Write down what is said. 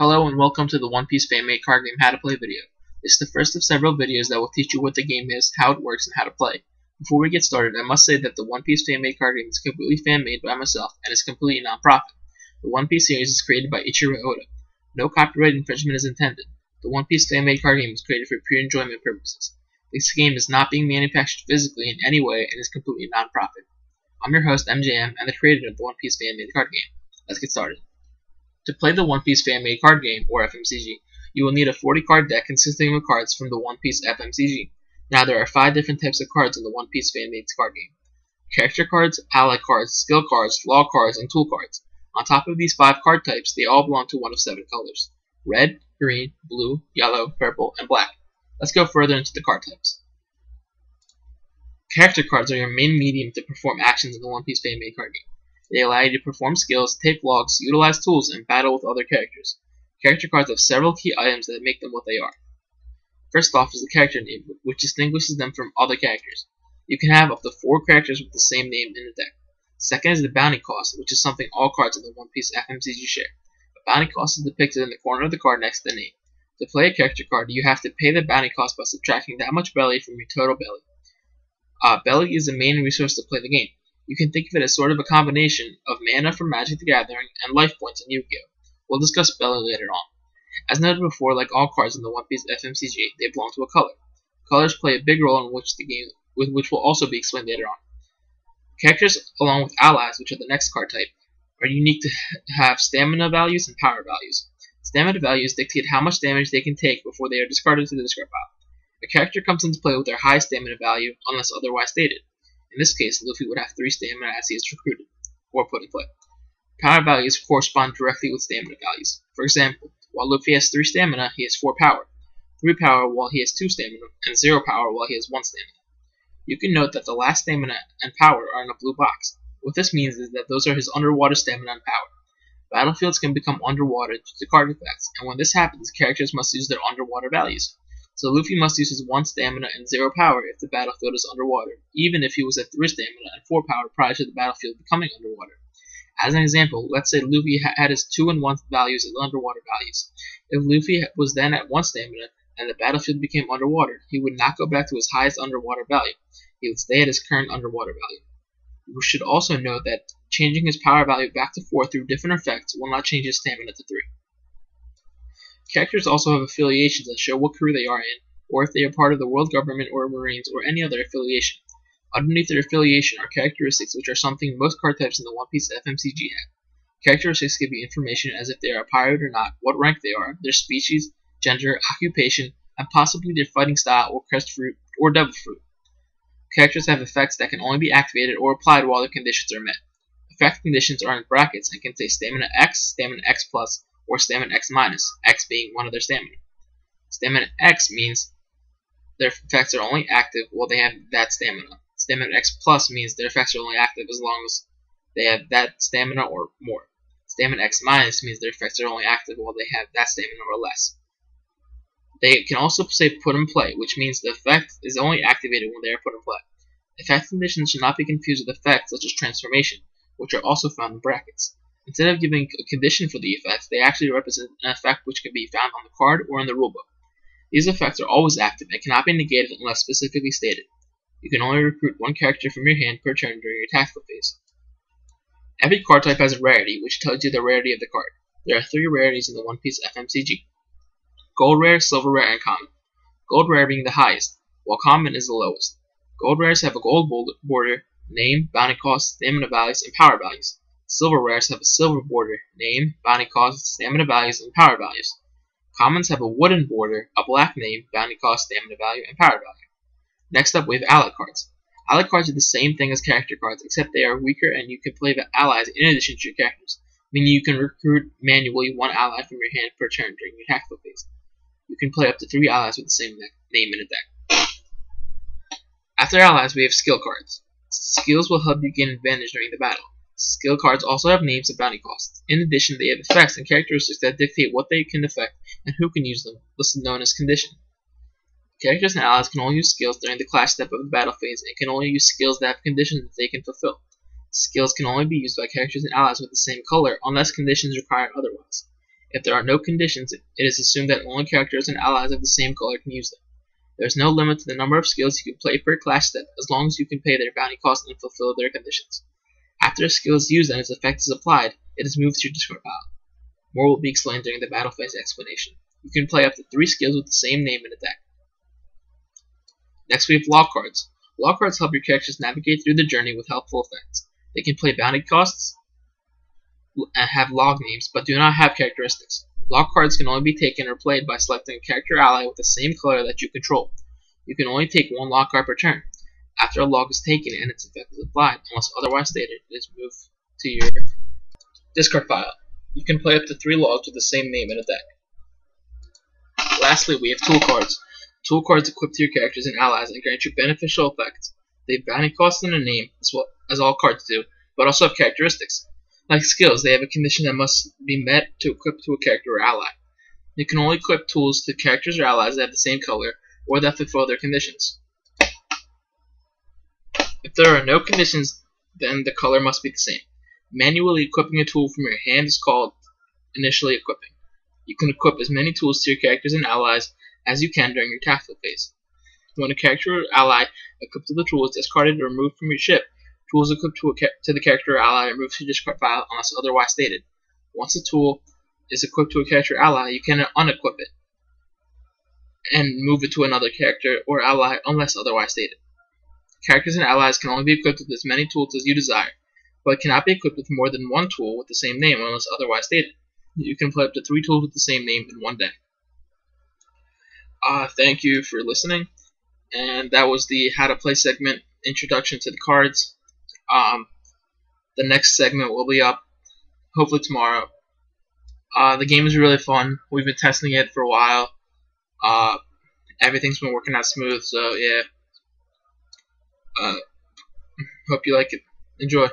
Hello and welcome to the One Piece fan-made card game How to Play video. This is the first of several videos that will teach you what the game is, how it works, and how to play. Before we get started, I must say that the One Piece fan-made card game is completely fan-made by myself and is completely non-profit. The One Piece series is created by Eichero Oda. No copyright infringement is intended. The One Piece fan-made card game is created for pure enjoyment purposes. This game is not being manufactured physically in any way and is completely non-profit. I'm your host, MJM, and the creator of the One Piece fan-made card game. Let's get started. To play the One Piece fan-made card game, or FMCG, you will need a 40-card deck consisting of cards from the One Piece FMCG. Now, there are 5 different types of cards in the One Piece fan-made card game. Character cards, ally cards, skill cards, flaw cards, and tool cards. On top of these 5 card types, they all belong to one of 7 colors: red, green, blue, yellow, purple, and black. Let's go further into the card types. Character cards are your main medium to perform actions in the One Piece fan-made card game. They allow you to perform skills, take logs, utilize tools, and battle with other characters. Character cards have several key items that make them what they are. First off is the character name, which distinguishes them from other characters. You can have up to 4 characters with the same name in the deck. Second is the bounty cost, which is something all cards in the One Piece FMCG share. A bounty cost is depicted in the corner of the card next to the name. To play a character card, you have to pay the bounty cost by subtracting that much belly from your total belly. Belly is the main resource to play the game. You can think of it as sort of a combination of mana from Magic the Gathering and life points in Yu-Gi-Oh! We'll discuss belly later on. As noted before, like all cards in the One Piece FMCG, they belong to a color. Colors play a big role in which will also be explained later on. Characters, along with allies, which are the next card type, are unique to have stamina values and power values. Stamina values dictate how much damage they can take before they are discarded to the discard pile. A character comes into play with their high stamina value unless otherwise stated. In this case, Luffy would have 3 stamina as he is recruited, or put in play. Power values correspond directly with stamina values. For example, while Luffy has 3 stamina, he has 4 power, 3 power while he has 2 stamina, and 0 power while he has 1 stamina. You can note that the last stamina and power are in a blue box. What this means is that those are his underwater stamina and power. Battlefields can become underwater due to card effects, and when this happens, characters must use their underwater values. So Luffy must use his 1 stamina and 0 power if the battlefield is underwater, even if he was at 3 stamina and 4 power prior to the battlefield becoming underwater. As an example, let's say Luffy had his 2 and 1 values as underwater values. If Luffy was then at 1 stamina and the battlefield became underwater, he would not go back to his highest underwater value. He would stay at his current underwater value. We should also note that changing his power value back to 4 through different effects will not change his stamina to 3. Characters also have affiliations that show what crew they are in, or if they are part of the world government or Marines or any other affiliation. Underneath their affiliation are characteristics, which are something most card types in the One Piece FMCG have. Characteristics give you information as if they are a pirate or not, what rank they are, their species, gender, occupation, and possibly their fighting style or crest fruit or devil fruit. Characters have effects that can only be activated or applied while their conditions are met. Effect conditions are in brackets and can say Stamina X, Stamina X+, or Stamina X-, X being one of their stamina. Stamina X means their effects are only active while they have that stamina. Stamina X+ means their effects are only active as long as they have that stamina or more. Stamina X- means their effects are only active while they have that stamina or less. They can also say put in play, which means the effect is only activated when they are put in play. Effect conditions should not be confused with effects such as transformation, which are also found in brackets. Instead of giving a condition for the effect, they actually represent an effect which can be found on the card or in the rulebook. These effects are always active and cannot be negated unless specifically stated. You can only recruit 1 character from your hand per turn during your tactical phase. Every card type has a rarity, which tells you the rarity of the card. There are 3 rarities in the One Piece FMCG: Gold Rare, Silver Rare, and Common. Gold Rare being the highest, while Common is the lowest. Gold Rares have a gold border, name, bounty cost, stamina values, and power values. Silver Rares have a silver border, name, bounty cost, stamina values, and power values. Commons have a wooden border, a black name, bounty cost, stamina value, and power value. Next up, we have ally cards. Ally cards are the same thing as character cards, except they are weaker and you can play the allies in addition to your characters, meaning you can recruit manually 1 ally from your hand per turn during your tactical phase. You can play up to 3 allies with the same name in a deck. After allies, we have skill cards. Skills will help you gain advantage during the battle. Skill cards also have names and bounty costs. In addition, they have effects and characteristics that dictate what they can affect and who can use them, listed known as condition. Characters and allies can only use skills during the clash step of the battle phase and can only use skills that have conditions that they can fulfill. Skills can only be used by characters and allies with the same color unless conditions require otherwise. If there are no conditions, it is assumed that only characters and allies of the same color can use them. There is no limit to the number of skills you can play per class step, as long as you can pay their bounty cost and fulfill their conditions. After a skill is used and its effect is applied, it is moved to your discard pile. More will be explained during the battle phase explanation. You can play up to 3 skills with the same name in a deck. Next we have log cards. Log cards help your characters navigate through the journey with helpful effects. They can play bounty costs and have log names, but do not have characteristics. Log cards can only be taken or played by selecting a character ally with the same color that you control. You can only take 1 log card per turn. After a log is taken and its effect is applied, unless otherwise stated, it is moved to your discard pile. You can play up to 3 logs with the same name in a deck. Lastly, we have tool cards. Tool cards equip to your characters and allies and grant you beneficial effects. They have bounty costs and a name, as well as all cards do, but also have characteristics. Like skills, they have a condition that must be met to equip to a character or ally. You can only equip tools to characters or allies that have the same color, or that fulfill their conditions. If there are no conditions, then the color must be the same. Manually equipping a tool from your hand is called initially equipping. You can equip as many tools to your characters and allies as you can during your tactical phase. When a character or ally equipped to the tool is discarded or removed from your ship, tools equipped to the character or ally are moved to your discard pile unless otherwise stated. Once a tool is equipped to a character or ally, you can unequip it and move it to another character or ally unless otherwise stated. Characters and allies can only be equipped with as many tools as you desire, but cannot be equipped with more than 1 tool with the same name unless otherwise stated. You can play up to 3 tools with the same name in one deck. Thank you for listening, and that was the How to Play segment, introduction to the cards. The next segment will be up hopefully tomorrow. The game is really fun. We've been testing it for a while. Everything's been working out smooth, so yeah. Hope you like it. Enjoy.